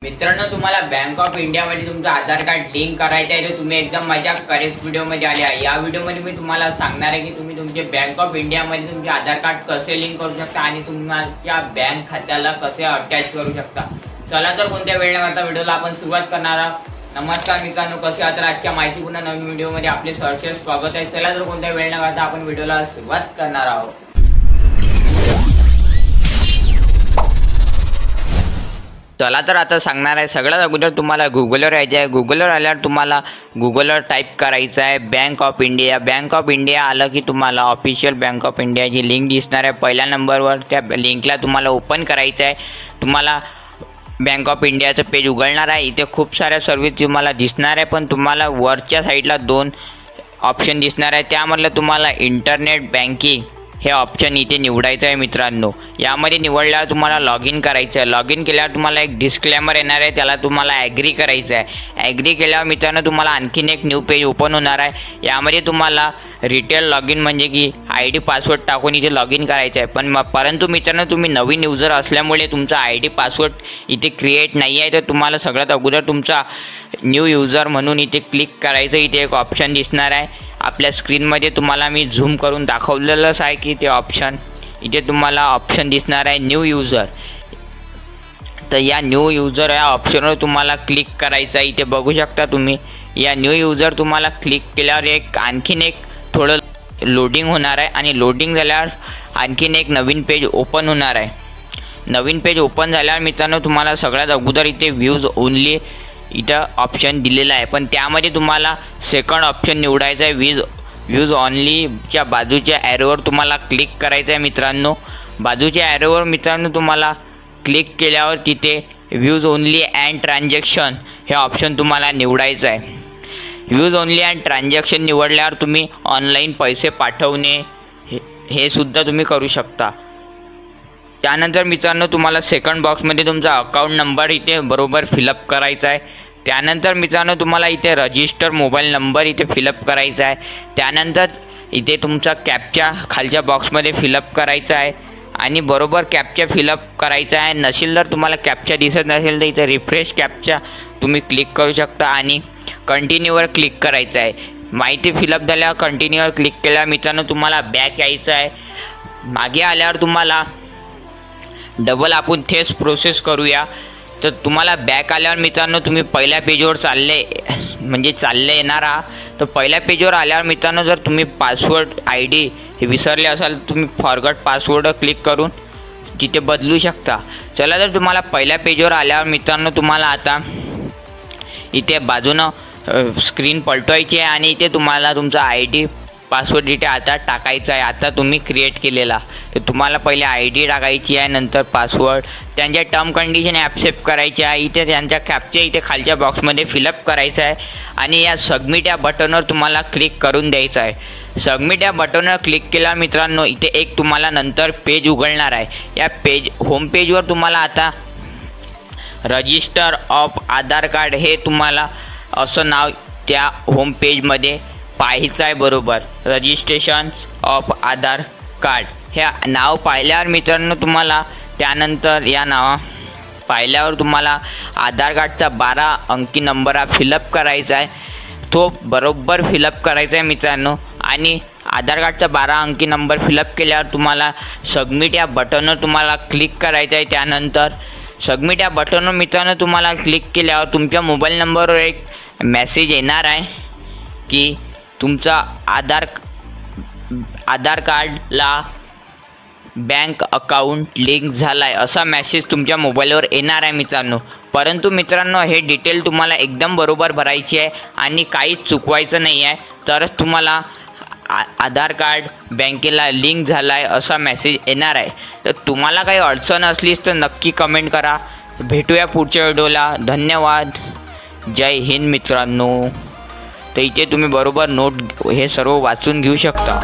मित्रांनो, तुम्हाला bank of India मध्ये तुमचं आधार कार्ड लिंक करायचं आहे तर तुम्ही एकदम माझ्या करेक्ट व्हिडिओ मध्ये आले आहे। या व्हिडिओ मध्ये मी तुम्हाला सांगणार आहे की तुम्ही तुमचे बँक ऑफ इंडिया मध्ये तुमचे आधार कार्ड कसे लिंक करू शकता आणि तुमच्या बँक खात्याला कसे अटॅच करू शकता। चला तर कोणत्या वेळ न करता व्हिडिओला आपण सुरुवात करणार आहोत। नमस्कार मित्रांनो, कसे आहात? आजच्या माहितीपूर्ण नवीन व्हिडिओ मध्ये आपले सहर्ष स्वागत आहे। चला तर कोणत्या वेळ न करता आपण व्हिडिओला सुरुवात करणार आहोत। चला तर आता सांगणार आहे। सगळ्यात अगोदर तुम्हाला गुगलवर यायचं आहे। गुगलवर आल्यावर तुम्हाला गुगलवर टाईप करायचं आहे bank of India. Bank of India आलं की तुम्हाला ऑफिशियल बँक ऑफ इंडियाची लिंक दिसणार आहे पहिल्या नंबरवर। त्या लिंकला तुम्हाला ओपन करायचं आहे। तुम्हाला बँक ऑफ इंडियाचं पेज उघडणार आहे। इथे खूप साऱ्या सर्व्हिस तुम्हाला दिसणार आहे, पण तुम्हाला वरच्या साईडला दोन ऑप्शन दिसणार आहे। त्यामधलं तुम्हाला इंटरनेट बँकिंग हे ऑप्शन इथे निवडायचं आहे। मित्रांनो, यामध्ये निवडल्यावर तुम्हाला लॉग इन करायचं आहे। लॉग इन केल्यावर तुम्हाला एक डिस्क्लेमर येणार आहे, त्याला तुम्हाला ॲग्री करायचं आहे। ॲग्री केल्यावर मित्रांनो तुम्हाला आणखीन एक न्यू पेज ओपन होणार आहे। यामध्ये तुम्हाला रिटेल लॉग इन म्हणजे की ID पासवर्ड टाकून इथे लॉग इन करायचं आहे। परंतु मित्रांनो, तुम्ही नवीन युजर असल्यामुळे तुमचा ID पासवर्ड इथे क्रिएट नाही आहे, तर तुम्हाला सगळ्यात अगोदर तुमचा न्यू युजर म्हणून इथे क्लिक करायचं। इथे एक ऑप्शन दिसणार आहे आपल्या स्क्रीनमध्ये, तुम्हाला मी झूम करून दाखवलेलंच आहे की ते ऑप्शन इथे तुम्हाला ऑप्शन दिसणार आहे न्यू युजर। तर या न्यू युजर या ऑप्शनवर तुम्हाला क्लिक करायचं आहे। इथे बघू शकता तुम्ही या न्यू युजर तुम्हाला क्लिक केल्यावर आणखीन एक थोडं लोडिंग होणार आहे आणि लोडिंग झाल्यावर आणखीन एक नवीन पेज ओपन होणार आहे। नवीन पेज ओपन झाल्यावर मित्रांनो तुम्हाला सगळ्यात अगोदर इथे व्ह्यूज ओनली इथं ऑप्शन दिलेला आहे, पण त्यामध्ये तुम्हाला सेकंड ऑप्शन निवडायचा आहे व्ह्यूज ऑनलीच्या बाजूच्या ॲरोवर तुम्हाला क्लिक करायचं आहे। मित्रांनो, बाजूच्या ॲरोवर मित्रांनो तुम्हाला क्लिक केल्यावर तिथे व्ह्यूज ओनली अँड ट्रान्झॅक्शन हे ऑप्शन तुम्हाला निवडायचं आहे। व्ह्यूज ओनली अँड ट्रान्झॅक्शन निवडल्यावर तुम्ही ऑनलाईन पैसे पाठवणे हे सुद्धा तुम्ही करू शकता। त्यानंतर मित्रांनो तुम्हाला सेकंड बॉक्समध्ये तुमचा अकाउंट नंबर इथे बरोबर फिलअप करायचा आहे। त्यानंतर मित्रांनो तुम्हाला इथे रजिस्टर मोबाईल नंबर इथे फिलअप करायचा आहे। त्यानंतर इथे तुमचा कॅप्चा खालच्या बॉक्समध्ये फिलअप करायचा आहे आणि बरोबर कॅप्चा फिलअप करायचा आहे। नसेल तर तुम्हाला कॅप्चा दिसत नसेल तर इथे रिफ्रेश कॅप्चा तुम्ही क्लिक करू शकता आणि कंटिन्यूवर क्लिक करायचं आहे। माहिती फिलअप झाल्यावर कंटिन्यूवर क्लिक केल्यावर मित्रांनो तुम्हाला बॅक यायचं आहे। मागे आल्यावर तुम्हाला डबल आपण तेच प्रोसेस करूया। तर तुम्हाला बॅक आल्यावर मित्रांनो तुम्ही पहिल्या पेजवर चालले येणार आहात। तर पहिल्या पेजवर आल्यावर मित्रांनो जर तुम्ही पासवर्ड ID हे विसरले असाल तर तुम्ही फॉरगॉट पासवर्ड क्लिक करून तिथे बदलू शकता। चला, तर तुम्हाला पहिल्या पेजवर आल्यावर मित्रांनो तुम्हाला आता इथे बाजूनं स्क्रीन पलटवायची आहे आणि इथे तुम्हाला तुमचा ID पासवर्ड इथे आता टाकायचा आहे। आता तुम्ही क्रिएट केलेला तर तुम्हाला पहिले ID टाकायची आहे, नंतर पासवर्ड, त्यांच्या टर्म कंडिशन ॲक्सेप्ट करायचे आहे। इथे त्यांच्या कॅप्चा इथे खालच्या बॉक्समध्ये फिलअप करायचं आहे आणि या सबमिट या बटनवर तुम्हाला क्लिक करून द्यायचं आहे। सबमिट या बटनवर क्लिक केल्यावर मित्रांनो इथे एक तुम्हाला नंतर पेज उघडणार आहे। या होम पेजवर तुम्हाला आता रजिस्टर ऑफ आधार कार्ड हे तुम्हाला असं नाव त्या होम पेजमध्ये पाहायचं आहे। बरोबर, रजिस्ट्रेशन ऑफ आधार कार्ड हे नाव पाहिल्यावर मित्रांनो तुम्हाला त्यानंतर या नावा पाहिल्यावर तुम्हाला आधार कार्डचा 12 अंकी नंबर हा फिलअप करायचा आहे। तो बरोबर फिलअप करायचा आहे मित्रांनो आणि आधार कार्डचा 12 अंकी नंबर फिलअप केल्यावर तुम्हाला सबमिट या बटनवर तुम्हाला क्लिक करायचं आहे। त्यानंतर सबमिट या बटनवर मित्रांनो तुम्हाला क्लिक केल्यावर तुमच्या मोबाईल नंबरवर एक मेसेज येणार आहे की तुमचा आधार कार्डला बँक अकाउंट लिंक झाला आहे असा मेसेज तुमच्या मोबाईलवर येणार आहे मित्रांनो। परंतु मित्रांनो हे डिटेल तुम्हाला एकदम बरोबर भरायची आहे आणि काहीच चुकवायचं नाही आहे, तरच तुम्हाला आधार कार्ड बँकेला लिंक झाला आहे असा मेसेज येणार आहे। तर तुम्हाला काही अडचण असलीच तर नक्की कमेंट करा। भेटूया पुढच्या व्हिडिओला। धन्यवाद, जय हिंद मित्रांनो। तर इथे तुम्ही बरोबर नोट हे सर्व वाचून घेऊ शकता।